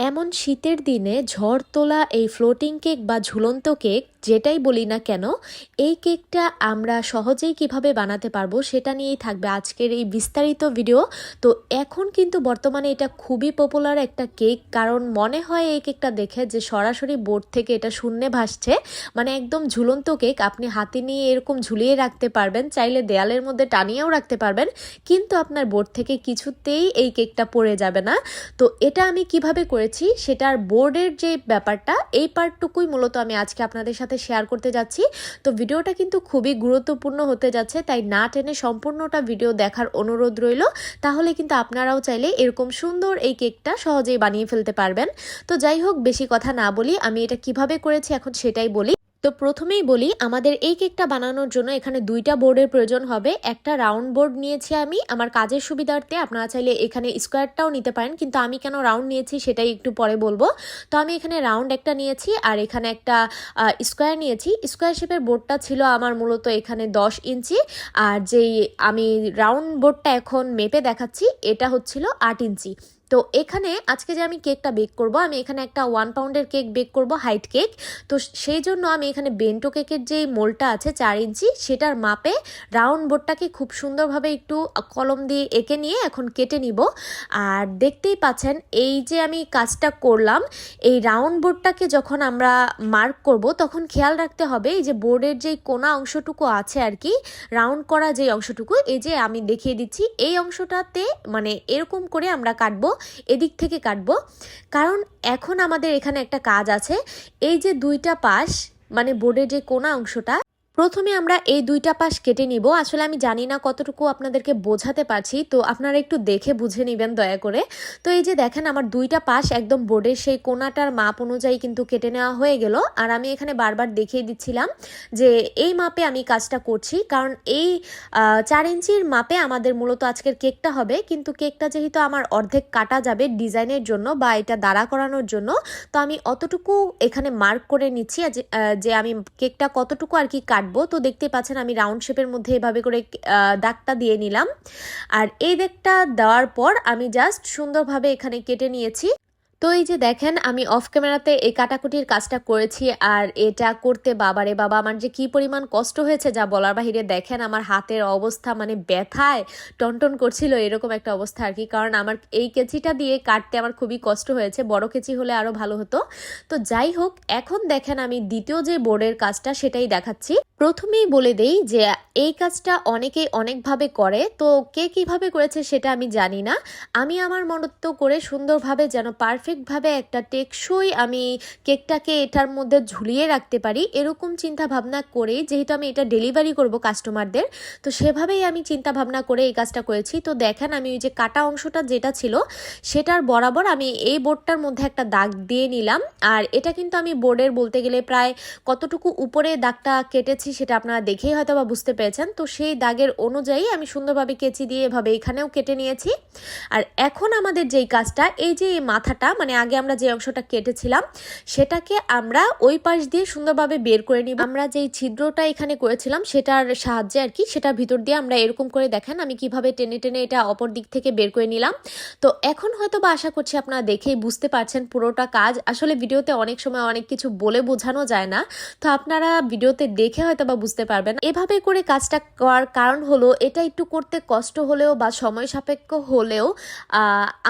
এমন শীতের দিনে ঝড় তোলা এই ফ্লোটিং কেক বা ঝুলন্ত কেক যেটাই বলি না কেন, এই কেকটা আমরা সহজেই কিভাবে বানাতে পারবো সেটা নিয়েই থাকবে আজকের এই বিস্তারিত ভিডিও। তো এখন কিন্তু বর্তমানে এটা খুবই পপুলার একটা কেক, কারণ মনে হয় এই কেকটা দেখে যে সরাসরি বোর্ড থেকে এটা শূন্যে ভাসছে। মানে একদম ঝুলন্ত কেক, আপনি হাতে নিয়ে এরকম ঝুলিয়ে রাখতে পারবেন, চাইলে দেয়ালের মধ্যে টানিয়েও রাখতে পারবেন, কিন্তু আপনার বোর্ড থেকে কিছুতেই এই কেকটা পড়ে যাবে না। তো এটা আমি কিভাবে করেছি সেটার বোর্ডের যে ব্যাপারটা, এই পার্টটুকুই মূলত আমি আজকে আপনাদের সাথে শেয়ার করতে যাচ্ছি। তো ভিডিওটা কিন্তু খুবই গুরুত্বপূর্ণ হতে যাচ্ছে, তাই না টেনে সম্পূর্ণটা ভিডিও দেখার অনুরোধ রইল। তাহলে কিন্তু আপনারাও চাইলে এরকম সুন্দর এই কেকটা সহজেই বানিয়ে ফেলতে পারবেন। তো যাই হোক, বেশি কথা না বলি, আমি এটা কিভাবে করেছি এখন সেটাই বলি। তো প্রথমেই বলি, আমাদের এই কেকটা বানানোর জন্য এখানে দুইটা বোর্ডের প্রয়োজন হবে। একটা রাউন্ড বোর্ড নিয়েছি আমি আমার কাজের সুবিধার্থে, আপনারা চাইলে এখানে স্কোয়ারটাও নিতে পারেন, কিন্তু আমি কেন রাউন্ড নিয়েছি সেটাই একটু পরে বলবো। তো আমি এখানে রাউন্ড একটা নিয়েছি আর এখানে একটা স্কোয়ার নিয়েছি। স্কোয়ার শেপের বোর্ডটা ছিল আমার মূলত এখানে 10 ইঞ্চি, আর যেই আমি রাউন্ড বোর্ডটা এখন মেপে দেখাচ্ছি এটা হচ্ছিল 8 ইঞ্চি। তো এখানে আজকে যে আমি কেকটা বেক করব, আমি এখানে একটা 1 পাউন্ডের কেক বেক করব, হাইট কেক। তো সেই জন্য আমি এখানে বেন্টো কেকের যে মোলটা আছে 4 ইঞ্চি, সেটার মাপে রাউন্ড বোর্ডটাকে খুব সুন্দরভাবে একটু কলম দিয়ে এঁকে নিয়ে এখন কেটে নিব। আর দেখতেই পাচ্ছেন এই যে আমি কাজটা করলাম, এই রাউন্ড বোর্ডটাকে যখন আমরা মার্ক করব তখন খেয়াল রাখতে হবে এই যে বোর্ডের যে কোনা অংশটুকু আছে আর কি, রাউন্ড করা যে অংশটুকু, এই যে আমি দেখিয়ে দিচ্ছি, এই অংশটাতে মানে এরকম করে আমরা কাটবো, এদিক থেকে কাটবো। কারণ এখন আমাদের এখানে একটা কাজ আছে, এই যে দুইটা পাশ মানে বোর্ডের যে কোনা অংশটা, প্রথমে আমরা এই দুইটা পাশ কেটে নিব। আসলে আমি জানি না কতটুকু আপনাদেরকে বোঝাতে পারছি, তো আপনারা একটু দেখে বুঝে নেবেন দয়া করে। তো এই যে দেখেন, আমার দুইটা পাশ একদম বোর্ডের সেই কোনাটার মাপ অনুযায়ী কিন্তু কেটে নেওয়া হয়ে গেল। আর আমি এখানে বারবার দেখিয়ে দিচ্ছিলাম যে এই মাপে আমি কাজটা করছি, কারণ এই 4 ইঞ্চির মাপে আমাদের মূলত আজকের কেকটা হবে। কিন্তু কেকটা যেহেতু আমার অর্ধেক কাটা যাবে ডিজাইনের জন্য বা এটা দাঁড়া করানোর জন্য, তো আমি অতটুকু এখানে মার্ক করে নিচ্ছি যে আমি কেকটা কতটুকু আর কি কাটবো। তো দেখতে পাচ্ছেন আমি রাউন্ড শেপের মধ্যে এভাবে করে দাগটা দিয়ে নিলাম। আর এই দাগটা দেওয়ার পর আমি জাস্ট সুন্দরভাবে এখানে কেটে নিয়েছি। তো এই যে দেখেন, আমি অফ ক্যামেরাতে এই কাটাকুটির কাজটা করেছি, আর এটা করতে বাবারে বাবা আমার যে কি পরিমাণ কষ্ট হয়েছে যা বলার বাহিরে। দেখেন আমার হাতের অবস্থা মানে ব্যথায় টনটন করছিল, এরকম একটা অবস্থা আর কি, কারণ আমার এই কেচিটা দিয়ে কাটতে আমার খুবই কষ্ট হয়েছে। বড় কেচি হলে আরো ভালো হতো। তো যাই হোক, এখন দেখেন আমি দ্বিতীয় যে বোর্ডের কাজটা সেটাই দেখাচ্ছি। প্রথমেই বলে দেই যে এই কাজটা অনেকেই অনেকভাবে করে, তো কে কিভাবে করেছে সেটা আমি জানি না। আমি আমার মতো করে সুন্দরভাবে যেন পারফেক্টভাবে একটা টেকসই আমি কেকটাকে এটার মধ্যে ঝুলিয়ে রাখতে পারি, এরকম চিন্তা ভাবনা করে, যেহেতু আমি এটা ডেলিভারি করব কাস্টমারদের, তো সেভাবেই আমি চিন্তা ভাবনা করে এই কাজটা করেছি। তো দেখেন আমি ওই যে কাটা অংশটা যেটা ছিল সেটার বরাবর আমি এই বোর্ডটার মধ্যে একটা দাগ দিয়ে নিলাম। আর এটা কিন্তু আমি বোর্ডের বলতে গেলে প্রায় কতটুকু উপরে দাগটা কেটেছি সেটা আপনারা দেখেই হয়তো বা বুঝতে পেরেছেন। তো সেই দাগের অনুযায়ী আমি সুন্দরভাবে কেচি দিয়ে এভাবে এখানেও কেটে নিয়েছি। আর এখন আমাদের যেই কাজটা, এই যে এই মাথাটা মানে আগে আমরা যে অংশটা কেটেছিলাম সেটাকে আমরা ওই পাশ দিয়ে সুন্দরভাবে বের করে নিব। আমরা যেই ছিদ্রটা এখানে করেছিলাম সেটার সাহায্যে আর কি, সেটার ভিতর দিয়ে আমরা এরকম করে দেখেন আমি কিভাবে টেনে টেনে এটা অপর দিক থেকে বের করে নিলাম। তো এখন হয়তো বা আশা করছি আপনারা দেখেই বুঝতে পারছেন পুরোটা কাজ। আসলে ভিডিওতে অনেক সময় অনেক কিছু বলে বোঝানো যায় না, তো আপনারা ভিডিওতে দেখে হয়তো বা বুঝতে পারবেন। এভাবে করে কাজটা করার কারণ হলো, এটা একটু করতে কষ্ট হলেও বা সময় সাপেক্ষ হলেও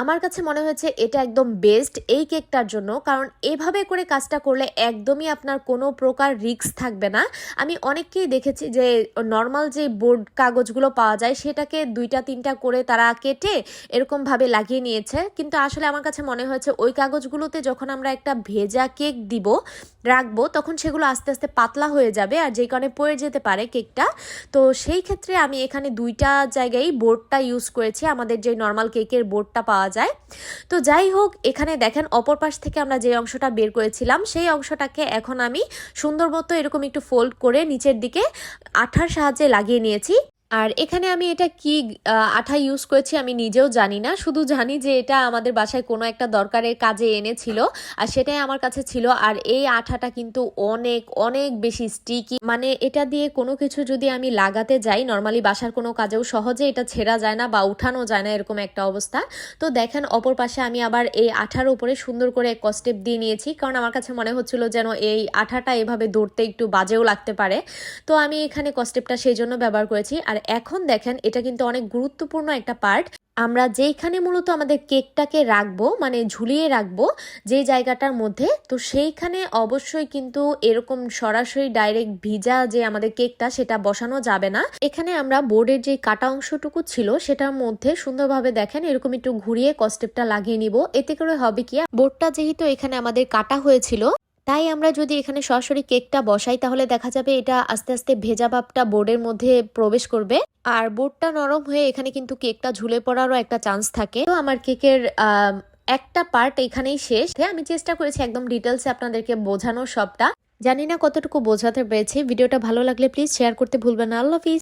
আমার কাছে মনে হয়েছে এটা একদম বেস্ট এই কেকটার জন্য। কারণ এভাবে করে কাজটা করলে একদমই আপনার কোনো প্রকার রিস্ক থাকবে না। আমি অনেককেই দেখেছি যে নর্মাল যে বোর্ড কাগজগুলো পাওয়া যায় সেটাকে 2-3টা করে তারা কেটে এরকমভাবে লাগিয়ে নিয়েছে, কিন্তু আসলে আমার কাছে মনে হয়েছে ওই কাগজগুলোতে যখন আমরা একটা ভেজা কেক দিব রাখবো তখন সেগুলো আস্তে আস্তে পাতলা হয়ে যাবে, আর যেই কারণে পড়ে যেতে পারে কেকটা। তো সেই ক্ষেত্রে আমি এখানে 2টা জায়গায় বোর্ডটা ইউজ করেছি, আমাদের যে নর্মাল কেকের বোর্ডটা পাওয়া যায়। তো যাই হোক, এখানে দেখেন অপর পাশ থেকে আমরা যে অংশটা বের করেছিলাম সেই অংশটাকে এখন আমি সুন্দর মতো এরকম একটু ফোল্ড করে নিচের দিকে আঠার সাহায্যে লাগিয়ে নিয়েছি। আর এখানে আমি এটা কি আঠা ইউজ করেছি আমি নিজেও জানি না, শুধু জানি যে এটা আমাদের বাসায় কোনো একটা দরকারের কাজে এনেছিল আর সেটাই আমার কাছে ছিল। আর এই আঠাটা কিন্তু অনেক অনেক বেশি স্টিকি, মানে এটা দিয়ে কোনো কিছু যদি আমি লাগাতে যাই নর্মালি বাসার কোনো কাজেও সহজে এটা ছেঁড়া যায় না বা উঠানো যায় না, এরকম একটা অবস্থা। তো দেখেন অপর পাশে আমি আবার এই আঠার উপরে সুন্দর করে কস্টেপ দিয়ে নিয়েছি, কারণ আমার কাছে মনে হচ্ছিল যেন এই আঠাটা এভাবে ধরতে একটু বাজেও লাগতে পারে। তো আমি এখানে কস্টেপটা সেই জন্য ব্যবহার করেছি। আর এখন দেখেন এটা কিন্তু অনেক গুরুত্বপূর্ণ একটা পার্ট, আমরা যেইখানে মূলত আমাদের কেকটাকে রাখবো মানে ঝুলিয়ে রাখবো যে জায়গাটার মধ্যে, তো সেইখানে অবশ্যই কিন্তু এরকম সরাসরি ডাইরেক্ট ভিজা যে আমাদের কেকটা সেটা বসানো যাবে না। এখানে আমরা বোর্ডের যে কাটা অংশটুকু ছিল সেটার মধ্যে সুন্দরভাবে দেখেন এরকম একটু ঘুরিয়ে কস্টেপটা লাগিয়ে নিব। এতে করে হবে কি, বোর্ডটা যেহেতু এখানে আমাদের কাটা হয়েছিল তাই আমরা যদি এখানে সরাসরি কেকটা বসাই তাহলে দেখা যাবে এটা আস্তে আস্তে ভেজা ভাবটা বোর্ডের মধ্যে প্রবেশ করবে আর বোর্ডটা নরম হয়ে এখানে কিন্তু কেকটা ঝুলে পড়ারও একটা চান্স থাকে। তো আমার কেকের একটা পার্ট এখানেই শেষ। আমি চেষ্টা করেছি একদম ডিটেলসে আপনাদেরকে বোঝানোর সবটা, জানি না কতটুকু বোঝাতে পেরেছি। ভিডিওটা ভালো লাগলে প্লিজ শেয়ার করতে ভুলবেন না। আল্লাহ হাফিজ।